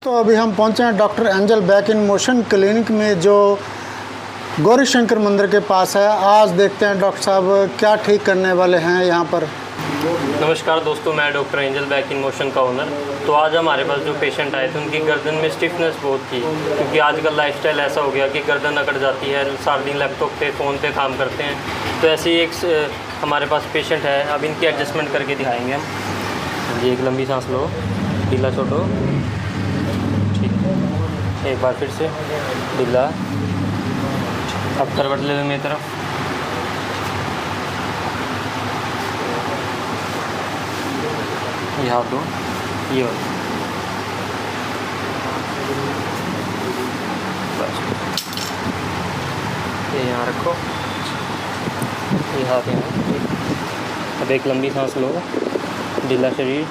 तो अभी हम पहुंचे हैं doctor angel back in motion clinic में जो गौरी शंकर मंदिर के पास है। आज देखते हैं डॉक्टर साहब क्या ठीक करने वाले हैं यहाँ पर। नमस्कार दोस्तों, मैं doctor angel back in motion का ओनर। तो आज हमारे पास जो पेशेंट आए थे उनकी गर्दन में स्टिफनेस बहुत थी, क्योंकि आजकल लाइफस्टाइल ऐसा हो गया कि गर्दन अकड़ जाती है, सारा दिन लैपटॉप पे फ़ोन पे काम करते हैं। तो ऐसे ही एक हमारे पास पेशेंट है, अब इनकी एडजस्टमेंट करके दिखाएंगे हम। जी, एक लंबी सांस लो, ढीला छोड़ो, ठीक, एक बार फिर से ढीला। अब करवट ले लो मेरी तरफ, ये हाथ दो, ये हो बस, ये यहाँ रखो, ये हाथ यहाँ। अब एक लंबी सांस लो, ढीला शरीर।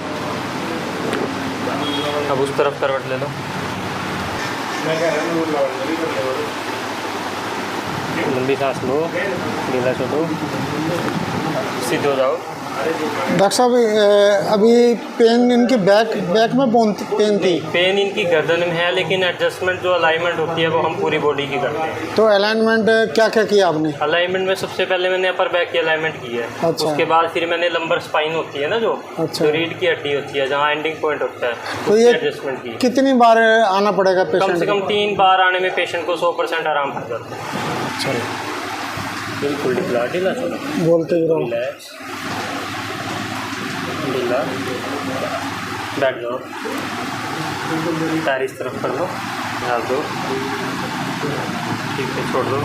अब उस तरफ करवट ले लो, लंबी सांस लो, ढीला छोड़ो, सीधे हो जाओ। डॉक्टर साहब अभी पेन इनकी बैक में पेन थी। पेन इनकी गर्दन में है, लेकिन एडजस्टमेंट जो अलाइनमेंट होती है वो हम पूरी बॉडी की करते हैं। तो अलाइनमेंट क्या क्या किया आपने? अलाइनमेंट में सबसे पहले मैंने अपर बैक की अलाइनमेंट की है। अच्छा। उसके बाद फिर मैंने लंबर स्पाइन होती है ना, जो अच्छा। जो रीढ़ की हड्डी होती है, जहाँ एंडिंग पॉइंट होता है, तो ये एडजस्टमेंट की। कितनी बार आना पड़ेगा पेशेंट? कम से कम 3 बार आने में पेशेंट को 100% आराम कर जाता है। चलो बिल्कुल ढीला ढीला छोड़ो, बोलते ही रहो। रिलैक्स, ढीला, बैठ जाओ, पैर इस तरफ कर लो, डाल दो, ठीक है, छोड़ दो,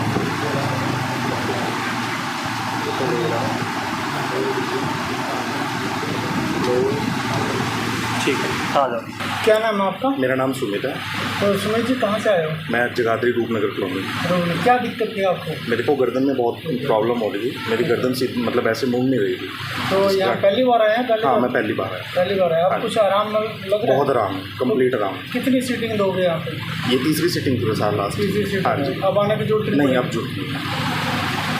ठीक है, आ जाओ। क्या नाम है आपका? मेरा नाम सुमित है। तो सुमित जी कहाँ से आए हो? मैं जगाधरी रूपनगर कॉलोनी। क्या दिक्कत थी आपको? मेरे को गर्दन में बहुत प्रॉब्लम हो रही थी। मेरी गर्दन से मतलब ऐसे मूव नहीं रही थी। तो यहाँ पहली बार आए हैं? हाँ, मैं पहली बार आया। पहली बार आया। हाँ। आप कुछ आराम लग रहा है? बहुत आराम है, कंप्लीट आराम है। कितनी सीटिंग दोगे यहाँ पे? ये तीसरी सिटिंग थी साल लास्ट। तीसरी सीटिंग। हाँ जी। अब आने की जरूरत नहीं, अब जुट नहीं।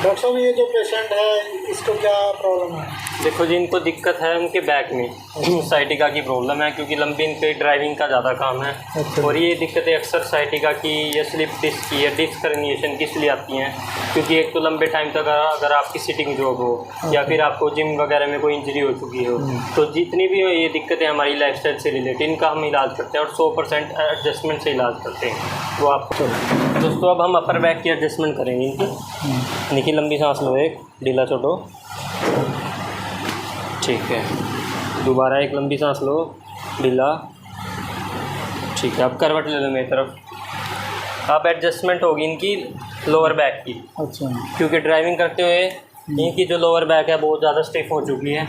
डॉक्टर साहब ये जो पेशेंट है इसको क्या प्रॉब्लम है? देखो जी, इनको दिक्कत है उनके बैक में, साइटिका की प्रॉब्लम है, क्योंकि लंबी इनके ड्राइविंग का ज़्यादा काम है। अच्छा। और ये दिक्कतें अक्सर साइटिका की या स्लिप डिस्क की या डिस्क herniation की इसलिए आती हैं, क्योंकि एक तो लंबे टाइम तक अगर आपकी सिटिंग जॉब हो या फिर आपको जिम वगैरह में कोई इंजरी हो चुकी हो, तो जितनी भी ये दिक्कतें हमारी लाइफस्टाइल से रिलेटेड, इनका हम इलाज करते हैं और 100% एडजस्टमेंट से इलाज करते हैं। वो आपको दोस्तों, अब हम अपर बैक की एडजस्टमेंट करेंगे इनकी। देखिए, लंबी सांस लो, एक ढीला छोड़ो, ठीक है, दोबारा एक लंबी सांस लो, ढीला, ठीक है। अब करवट ले लो मेरी तरफ। अब एडजस्टमेंट होगी इनकी लोअर बैक की। अच्छा। क्योंकि ड्राइविंग करते हुए इनकी जो लोअर बैक है बहुत ज़्यादा स्टिफ हो चुकी है,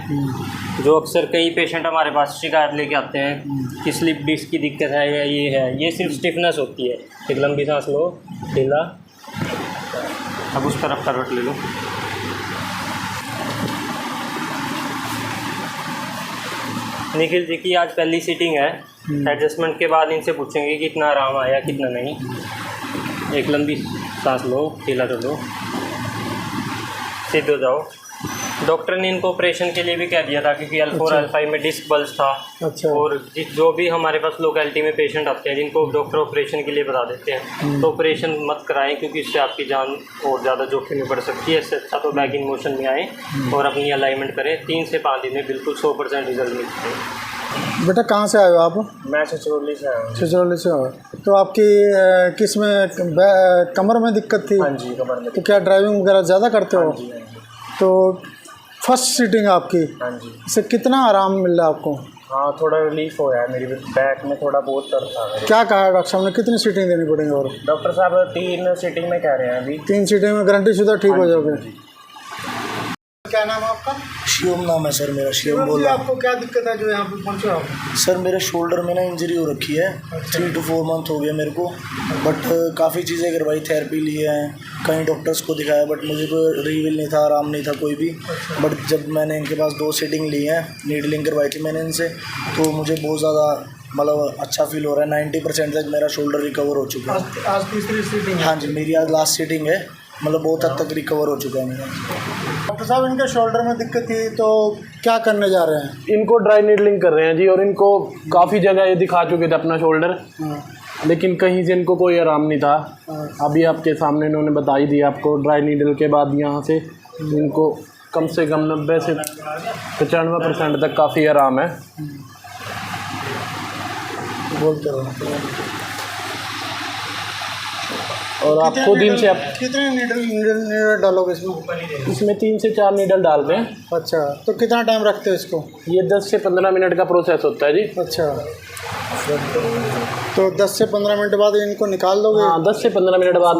जो अक्सर कई पेशेंट हमारे पास शिकायत लेके आते हैं कि स्लिप डिस्क की दिक्कत है या ये है, ये सिर्फ स्टिफनेस होती है। एक लंबी सांस लो, ढीला, अब उस तरफ करवट ले लो। निखिल जी की आज पहली सीटिंग है। एडजस्टमेंट के बाद इनसे पूछेंगे कि कितना आराम आया कितना नहीं। एक लंबी सांस लो, ढीला छोड़ो, सीधे हो जाओ। डॉक्टर ने इनको ऑपरेशन के लिए भी कह दिया था, क्योंकि L4 L5 में डिस्क बल्ज था। अच्छा। और जो भी हमारे पास लोकेलिटी में पेशेंट आते हैं जिनको डॉक्टर ऑपरेशन के लिए बता देते हैं, तो ऑपरेशन मत कराएं, क्योंकि इससे आपकी जान और ज़्यादा जोखिम में पड़ सकती है। इससे अच्छा तो बैक इन मोशन में आएँ और अपनी अलाइनमेंट करें। 3 से 5 दिन में बिल्कुल 100% रिजल्ट मिलते हैं। बेटा कहाँ से आए हो आप? मैं छछरौली से आया हूँ। छछरौली से हो। तो आपकी किस में कमर में दिक्कत थी? हाँ जी, कमर में। तो क्या ड्राइविंग वगैरह ज़्यादा करते हो? हाँ जी, हाँ जी। तो फर्स्ट सीटिंग आपकी, हाँ जी। इससे कितना आराम मिल रहा है आपको? हाँ, थोड़ा रिलीफ हो रहा है। मेरी बैक में थोड़ा बहुत दर्द था मेरे। क्या कहा है डॉक्टर साहब ने, कितनी सीटिंग देनी पड़ेगी? और डॉक्टर साहब 3 सीटिंग में कह रहे हैं अभी। 3 सीटिंग में गारंटी शुदा ठीक हो जाओगे। क्या नाम है आपका? शिवम नाम है सर मेरा। शिवम बोल रहा हूँ। आपको क्या दिक्कत है जो यहाँ पे पहुँचे आप? सर मेरे शोल्डर में ना इंजरी हो रखी है। 3 to 4 मंथ हो गया मेरे को, बट काफ़ी चीज़ें करवाई, थेरेपी लिए हैं, कई डॉक्टर्स को दिखाया, बट मुझे कोई रिवील नहीं था, आराम नहीं था कोई भी। बट जब मैंने इनके पास 2 सीटिंग ली हैं, नीडलिंग करवाई थी मैंने इनसे, तो मुझे बहुत ज़्यादा मतलब अच्छा फील हो रहा है। 90% तक मेरा शोल्डर रिकवर हो चुका है। आज तीसरी सीटिंग है? हाँ जी, मेरी आज लास्ट सीटिंग है। मतलब बहुत हद तक रिकवर हो चुका है मेरा। डॉक्टर साहब इनके शोल्डर में दिक्कत थी तो क्या करने जा रहे हैं? इनको ड्राई नीडलिंग कर रहे हैं जी, और इनको काफ़ी जगह ये दिखा चुके थे अपना शोल्डर, हाँ, लेकिन कहीं से इनको कोई आराम नहीं था। अभी आपके सामने इन्होंने बता ही दिया आपको, ड्राई नीडल के बाद यहाँ से इनको कम से कम 90 से 95% तक काफ़ी आराम है। बोलते रहो। और आपको दिन से आप कितने नीडल डालोगे इसमें? इसमें 3 से 4 नीडल डालते हैं। अच्छा, तो कितना टाइम रखते हो इसको? ये 10 से 15 मिनट का प्रोसेस होता है जी। अच्छा, तो 10 से 15 मिनट बाद इनको निकाल दोगे? हाँ, 10 से 15 मिनट बाद।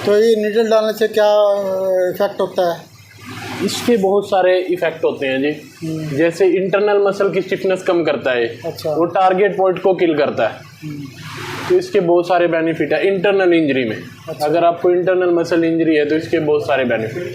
तो ये नीडल डालने से क्या इफेक्ट होता है? इसके बहुत सारे इफ़ेक्ट होते हैं जी। जैसे इंटरनल मसल की स्टिफनेस कम करता है, अच्छा। वो टारगेट पॉइंट को किल करता है। तो इसके बहुत सारे बेनिफिट है इंटरनल इंजरी में। अगर आपको इंटरनल मसल इंजरी है तो इसके बहुत सारे बेनिफिट।